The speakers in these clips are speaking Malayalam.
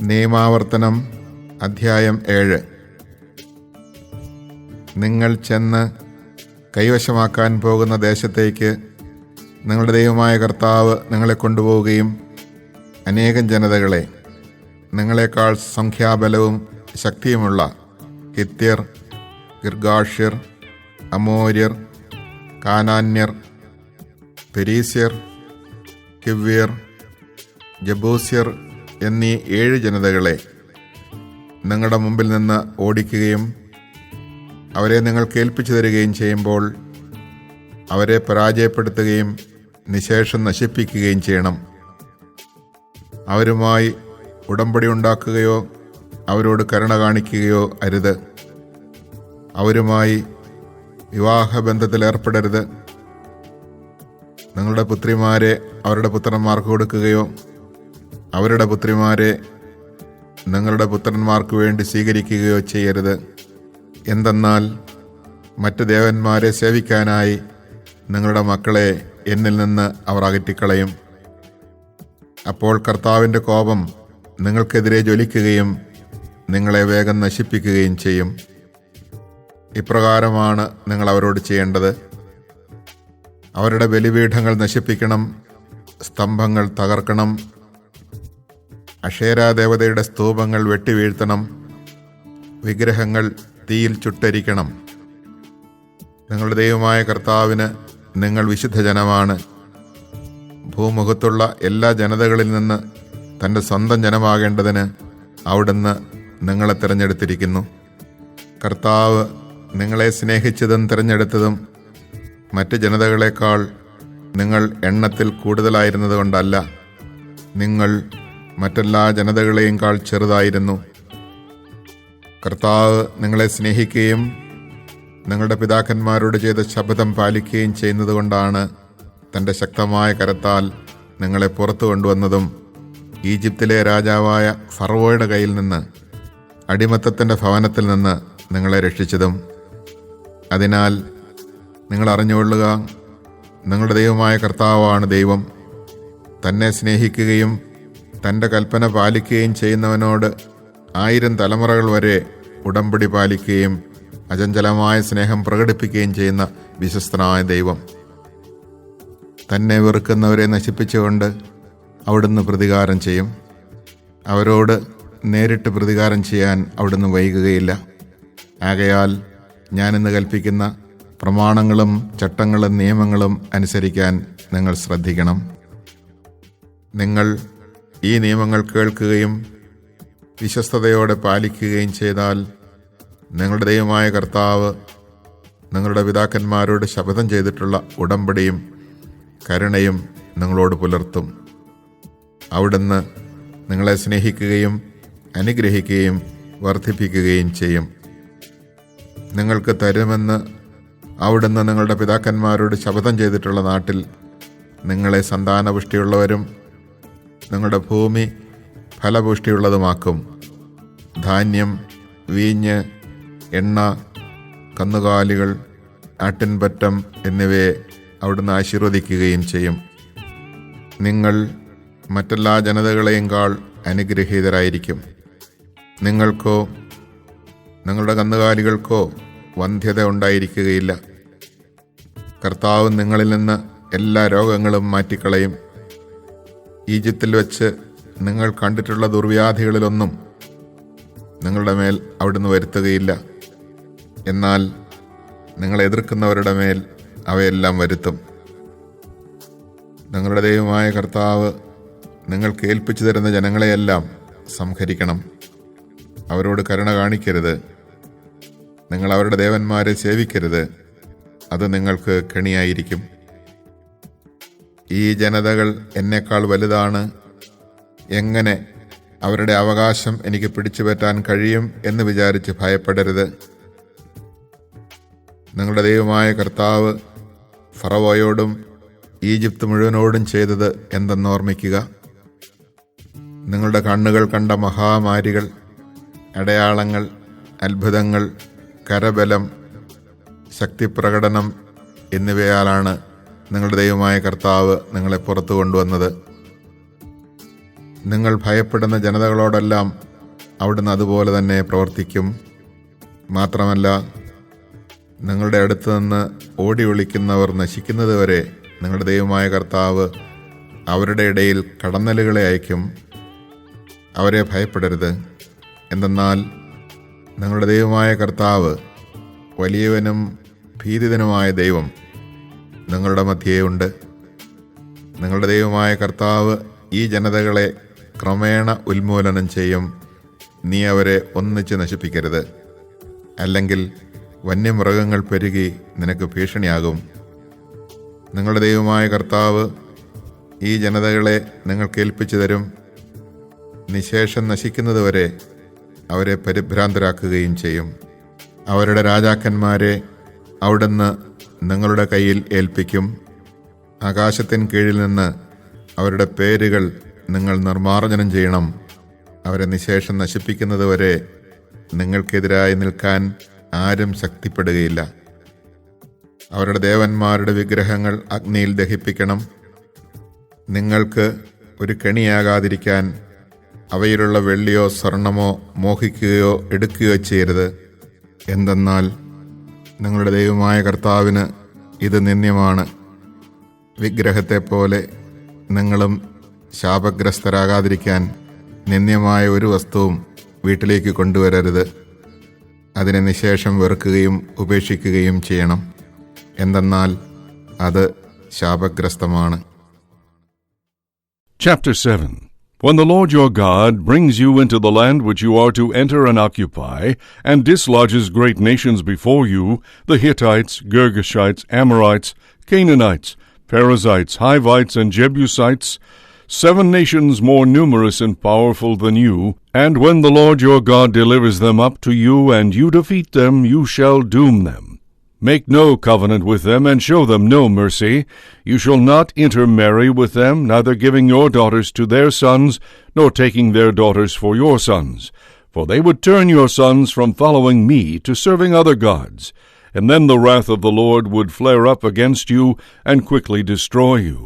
നിയമാവർത്തനം അധ്യായം 7. നിങ്ങൾ ചെന്ന് കൈവശമാക്കാൻ പോകുന്ന ദേശത്തേക്ക് നിങ്ങളുടെ ദൈവമായ കർത്താവ് നിങ്ങളെ കൊണ്ടുപോവുകയും അനേകം ജനതകളെ, നിങ്ങളെക്കാൾ സംഖ്യാബലവും ശക്തിയുമുള്ള ഹിത്യർ, ഗിർഗാഷ്യർ, അമോര്യർ, കാനാന്യർ, പെരീസ്യർ, ഹിവ്യർ, ജബൂസ്യർ എന്നീ 7 ജനതകളെ നിങ്ങളുടെ മുമ്പിൽ നിന്ന് ഓടിക്കുകയും അവരെ നിങ്ങൾ കേൾപ്പിച്ചു തരികയും ചെയ്യുമ്പോൾ അവരെ പരാജയപ്പെടുത്തുകയും നിശേഷം നശിപ്പിക്കുകയും ചെയ്യണം. അവരുമായി ഉടമ്പടി ഉണ്ടാക്കുകയോ അവരോട് കരുണ കാണിക്കുകയോ അരുത്. അവരുമായി വിവാഹബന്ധത്തിൽ ഏർപ്പെടരുത്. നിങ്ങളുടെ പുത്രിമാരെ അവരുടെ പുത്രന്മാർക്ക് കൊടുക്കുകയോ അവരുടെ പുത്രിമാരെ നിങ്ങളുടെ പുത്രന്മാർക്ക് വേണ്ടി സ്വീകരിക്കുകയോ ചെയ്യരുത്. എന്തെന്നാൽ മറ്റ് ദേവന്മാരെ സേവിക്കാനായി നിങ്ങളുടെ മക്കളെ എന്നിൽ നിന്ന് അവർ അകറ്റിക്കളയും. അപ്പോൾ കർത്താവിൻ്റെ കോപം നിങ്ങൾക്കെതിരെ ജ്വലിക്കുകയും നിങ്ങളെ വേഗം നശിപ്പിക്കുകയും ചെയ്യും. ഇപ്രകാരമാണ് നിങ്ങൾ അവരോട് ചെയ്യേണ്ടത്. അവരുടെ ബലിപീഠങ്ങൾ നശിപ്പിക്കണം, സ്തംഭങ്ങൾ തകർക്കണം, അക്ഷേരാദേവതയുടെ സ്തൂപങ്ങൾ വെട്ടിവീഴ്ത്തണം, വിഗ്രഹങ്ങൾ തീയിൽ ചുട്ടരിക്കണം. നിങ്ങളുടെ ദൈവമായ കർത്താവിന് നിങ്ങൾ വിശുദ്ധ ജനമാണ്. ഭൂമുഖത്തുള്ള എല്ലാ ജനതകളിൽ നിന്ന് തൻ്റെ സ്വന്തം ജനമാകേണ്ടതിന് അവിടുന്ന് നിങ്ങളെ തിരഞ്ഞെടുത്തിരിക്കുന്നു. കർത്താവ് നിങ്ങളെ സ്നേഹിച്ചതും തിരഞ്ഞെടുത്തതും മറ്റ് ജനതകളെക്കാൾ നിങ്ങൾ എണ്ണത്തിൽ കൂടുതലായിരുന്നത് കൊണ്ടല്ല, നിങ്ങൾ മറ്റെല്ലാ ജനതകളെയും കാൾ ചെറുതായിരുന്നു. കർത്താവ് നിങ്ങളെ സ്നേഹിക്കുകയും നിങ്ങളുടെ പിതാക്കന്മാരോട് ചെയ്ത ശപഥം പാലിക്കുകയും ചെയ്യുന്നത് കൊണ്ടാണ് തൻ്റെ ശക്തമായ കരത്താൽ നിങ്ങളെ പുറത്തു കൊണ്ടുവന്നതും ഈജിപ്തിലെ രാജാവായ ഫറവോയുടെ കയ്യിൽ നിന്ന്, അടിമത്തത്തിൻ്റെ ഭവനത്തിൽ നിന്ന് നിങ്ങളെ രക്ഷിച്ചതും. അതിനാൽ നിങ്ങൾ അറിഞ്ഞുകൊള്ളുക, നിങ്ങളുടെ ദൈവമായ കർത്താവാണ് ദൈവം. തന്നെ സ്നേഹിക്കുകയും തൻ്റെ കൽപ്പന പാലിക്കുകയും ചെയ്യുന്നവനോട് 1000 തലമുറകൾ വരെ ഉടമ്പടി പാലിക്കുകയും അചഞ്ചലമായ സ്നേഹം പ്രകടിപ്പിക്കുകയും ചെയ്യുന്ന വിശ്വസ്തനായ ദൈവം. തന്നെ വെറുക്കുന്നവരെ നശിപ്പിച്ചുകൊണ്ട് അവിടുന്ന് പ്രതികാരം ചെയ്യും. അവരോട് നേരിട്ട് പ്രതികാരം ചെയ്യാൻ അവിടുന്ന് വൈകുകയില്ല. ആകയാൽ ഞാനിന്ന് കൽപ്പിക്കുന്ന പ്രമാണങ്ങളും ചട്ടങ്ങളും നിയമങ്ങളും അനുസരിക്കാൻ നിങ്ങൾ ശ്രദ്ധിക്കണം. നിങ്ങൾ ഈ നിയമങ്ങൾ കേൾക്കുകയും വിശ്വസ്തയോടെ പാലിക്കുകയും ചെയ്താൽ നിങ്ങളുടെ ദൈവമായ കർത്താവ് നിങ്ങളുടെ പിതാക്കന്മാരോട് ശപഥം ചെയ്തിട്ടുള്ള ഉടമ്പടിയും കരുണയും നിങ്ങളോട് പുലർത്തും. അവിടുന്ന് നിങ്ങളെ സ്നേഹിക്കുകയും അനുഗ്രഹിക്കുകയും വർദ്ധിപ്പിക്കുകയും ചെയ്യും. നിങ്ങൾക്ക് തരുമെന്ന് അവിടുന്ന് നിങ്ങളുടെ പിതാക്കന്മാരോട് ശപഥം ചെയ്തിട്ടുള്ള നാട്ടിൽ നിങ്ങളെ സന്താനപുഷ്ടിയുള്ളവരും നിങ്ങളുടെ ഭൂമി ഫലപുഷ്ടിയുള്ളതുമാക്കും. ധാന്യം, വീഞ്ഞ്, എണ്ണ, കന്നുകാലികൾ, ആട്ടിൻപറ്റം എന്നിവയെ അവിടുന്ന് ആശീർവദിക്കുകയും ചെയ്യും. നിങ്ങൾ മറ്റെല്ലാ ജനതകളെയും കാൾ അനുഗ്രഹീതരായിരിക്കും. നിങ്ങൾക്കോ നിങ്ങളുടെ കന്നുകാലികൾക്കോ വന്ധ്യത ഉണ്ടായിരിക്കുകയില്ല. കർത്താവ് നിങ്ങളിൽ നിന്ന് എല്ലാ രോഗങ്ങളും മാറ്റിക്കളയും. ഈജിപ്തിൽ വെച്ച് നിങ്ങൾ കണ്ടിട്ടുള്ള ദുർവ്യാധികളിലൊന്നും നിങ്ങളുടെ മേൽ അവിടുന്ന് വരുത്തുകയില്ല. എന്നാൽ നിങ്ങൾ എതിർക്കുന്നവരുടെ മേൽ അവയെല്ലാം വരുത്തും. നിങ്ങളുടെ ദൈവമായ കർത്താവ് നിങ്ങൾക്ക് ഏൽപ്പിച്ചു തരുന്ന ജനങ്ങളെയെല്ലാം സംഹരിക്കണം. അവരോട് കരുണ കാണിക്കരുത്. നിങ്ങൾ അവരുടെ ദേവന്മാരെ സേവിക്കരുത്. അത് നിങ്ങൾക്ക് കെണിയായിരിക്കും. ഈ ജനതകൾ എന്നേക്കാൾ വലുതാണ്. എങ്ങനെ അവരുടെ അവകാശം എനിക്ക് പിടിച്ചുപറ്റാൻ കഴിയും എന്ന് വിചാരിച്ച് ഭയപ്പെടരുത്. നിങ്ങളുടെ ദൈവമായ കർത്താവ് ഫറവോയോടും ഈജിപ്ത് മുഴുവനോടും ചെയ്തത് എന്തെന്ന് ഓർമ്മിക്കുക. നിങ്ങളുടെ കണ്ണുകൾ കണ്ട മഹാമാരികൾ, അടയാളങ്ങൾ, അത്ഭുതങ്ങൾ, കരബലം, ശക്തിപ്രകടനം എന്നിവയാലാണ് നിങ്ങളുടെ ദൈവമായ കർത്താവ് നിങ്ങളെ പുറത്തു കൊണ്ടുവന്നത്. നിങ്ങൾ ഭയപ്പെടുന്ന ജനതകളോടെല്ലാം അവിടുന്ന് അതുപോലെ തന്നെ പ്രവർത്തിക്കും. മാത്രമല്ല, നിങ്ങളുടെ അടുത്ത് നിന്ന് ഓടി ഒളിക്കുന്നവർ നശിക്കുന്നതുവരെ നിങ്ങളുടെ ദൈവമായ കർത്താവ് അവരുടെ ഇടയിൽ കടന്നലുകളെ അയക്കും. അവരെ ഭയപ്പെടരുത്. എന്തെന്നാൽ നിങ്ങളുടെ ദൈവമായ കർത്താവ് വലിയവനും ഭീതിതനുമായ ദൈവം നിങ്ങളുടെ മധ്യേ ഉണ്ട്. നിങ്ങളുടെ ദൈവമായ കർത്താവ് ഈ ജനതകളെ ക്രമേണ ഉന്മൂലനം ചെയ്യും. നീ അവരെ ഒന്നിച്ച് നശിപ്പിക്കരുത്. അല്ലെങ്കിൽ വന്യമൃഗങ്ങൾ പെരുകി നിനക്ക് ഭീഷണിയാകും. നിങ്ങളുടെ ദൈവമായ കർത്താവ് ഈ ജനതകളെ നിങ്ങൾക്ക് ഏൽപ്പിച്ചു തരും. നിശേഷം നശിക്കുന്നതുവരെ അവരെ പരിഭ്രാന്തരാക്കുകയും ചെയ്യും. അവരുടെ രാജാക്കന്മാരെ അവിടുന്ന് നിങ്ങളുടെ കയ്യിൽ ഏൽപ്പിക്കും. ആകാശത്തിന് കീഴിൽ നിന്ന് അവരുടെ പേരുകൾ നിങ്ങൾ നിർമ്മാർജ്ജനം ചെയ്യണം. അവരെ നിശേഷം നശിപ്പിക്കുന്നതുവരെ നിങ്ങൾക്കെതിരായി നിൽക്കാൻ ആരും ശക്തിപ്പെടുകയില്ല. അവരുടെ ദേവന്മാരുടെ വിഗ്രഹങ്ങൾ അഗ്നിയിൽ ദഹിപ്പിക്കണം. നിങ്ങൾക്ക് ഒരു കെണിയാകാതിരിക്കാൻ അവയിലുള്ള വെള്ളിയോ സ്വർണമോ മോഹിക്കുകയോ എടുക്കുകയോ ചെയ്യരുത്. എന്തെന്നാൽ നിങ്ങളുടെ ദൈവമായ കർത്താവിന് ഇത് നിന്ദ്യമാണ്. വിഗ്രഹത്തെപ്പോലെ നിങ്ങളും ശാപഗ്രസ്തരാകാതിരിക്കാൻ നിന്ദ്യമായ ഒരു വസ്തുവും വീട്ടിലേക്ക് കൊണ്ടുവരരുത്. അതിനെ നിശേഷം വെറുക്കുകയും ഉപേക്ഷിക്കുകയും ചെയ്യണം. എന്തെന്നാൽ അത് ശാപഗ്രസ്തമാണ്. Chapter 7. When the Lord your God brings you into the land which you are to enter and occupy, and dislodges great nations before you, the Hittites, Girgashites, Amorites, Canaanites, Perizzites, Hivites, and Jebusites, 7 nations more numerous and powerful than you, and when the Lord your God delivers them up to you, and you defeat them, you shall doom them. Make no covenant with them, and show them no mercy. You shall not intermarry with them, neither giving your daughters to their sons, nor taking their daughters for your sons. For they would turn your sons from following me to serving other gods, and then the wrath of the Lord would flare up against you, and quickly destroy you.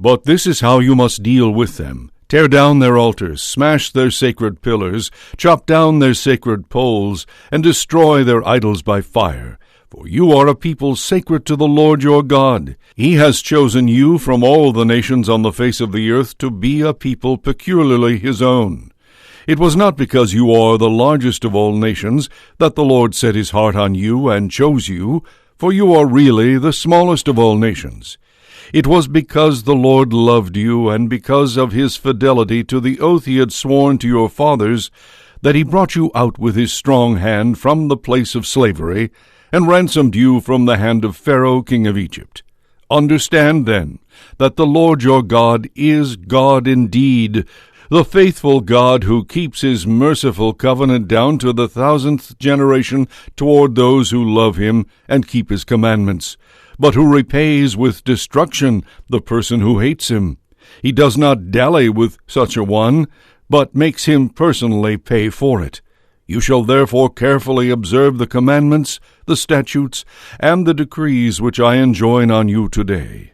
But this is how you must deal with them. Tear down their altars, smash their sacred pillars, chop down their sacred poles, and destroy their idols by fire. For you are a people sacred to the Lord your God. He has chosen you from all the nations on the face of the earth to be a people peculiarly his own. It was not because you are the largest of all nations that the Lord set his heart on you and chose you, for you are really the smallest of all nations. It was because the Lord loved you, and because of his fidelity to the oath he had sworn to your fathers, that he brought you out with his strong hand from the place of slavery, and ransomed you from the hand of Pharaoh king of Egypt. Understand, then, that the Lord your God is God indeed, the faithful God who keeps his merciful covenant down to the 1,000th generation toward those who love him and keep his commandments, but who repays with destruction the person who hates him. He does not dally with such a one, but makes him personally pay for it. You shall therefore carefully observe the commandments, the statutes, and the decrees which I enjoin on you today.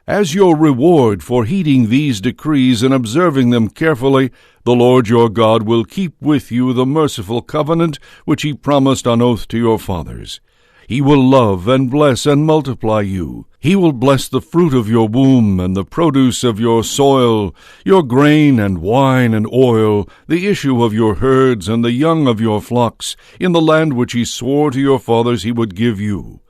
As your reward for heeding these decrees and observing them carefully, the Lord your God will keep with you the merciful covenant which he promised on oath to your fathers. He will love and bless and multiply you. He will bless the fruit of your womb and the produce of your soil, your grain and wine and oil, the issue of your herds and the young of your flocks, in the land which he swore to your fathers he would give you.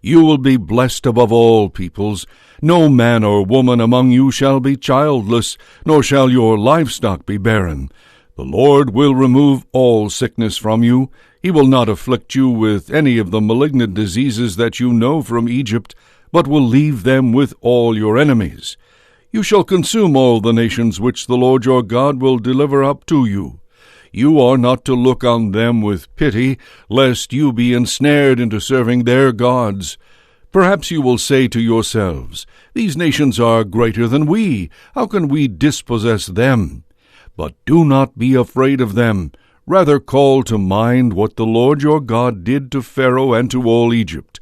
You will be blessed above all peoples. No man or woman among you shall be childless, nor shall your livestock be barren. The Lord will remove all sickness from you. He will not afflict you with any of the malignant diseases that you know from Egypt, but will leave them with all your enemies. You shall consume all the nations which the Lord your God will deliver up to you. You are not to look on them with pity, lest you be ensnared into serving their gods. Perhaps you will say to yourselves, These nations are greater than we. How can we dispossess them? But do not be afraid of them. Rather call to mind what the Lord your God did to Pharaoh and to all Egypt.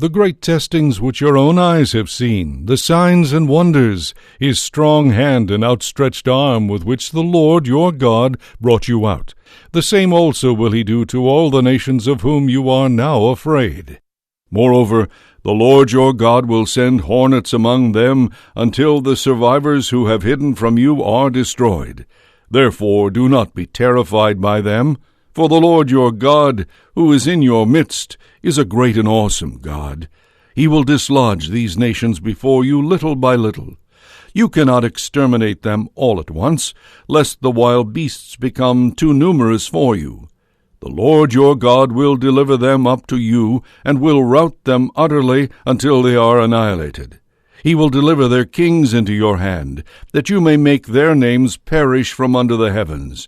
the great testings which your own eyes have seen, the signs and wonders, his strong hand and outstretched arm with which the Lord your God brought you out. The same also will he do to all the nations of whom you are now afraid. Moreover, the Lord your God will send hornets among them until the survivors who have hidden from you are destroyed. Therefore do not be terrified by them, for the Lord your God, who is in your midst, is a great and awesome God. He will dislodge these nations before you little by little. You cannot exterminate them all at once, lest the wild beasts become too numerous for you. The Lord your God will deliver them up to you, and will rout them utterly until they are annihilated. He will deliver their kings into your hand, that you may make their names perish from under the heavens.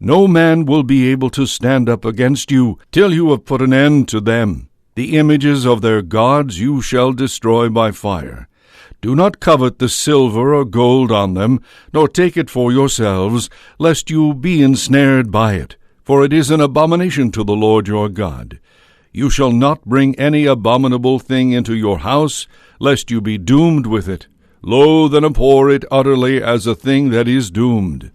No man will be able to stand up against you till you have put an end to them. The images of their gods you shall destroy by fire. Do not covet the silver or gold on them, nor take it for yourselves, lest you be ensnared by it, for it is an abomination to the Lord your God. You shall not bring any abominable thing into your house, lest you be doomed with it. Loathe and abhor it utterly as a thing that is doomed.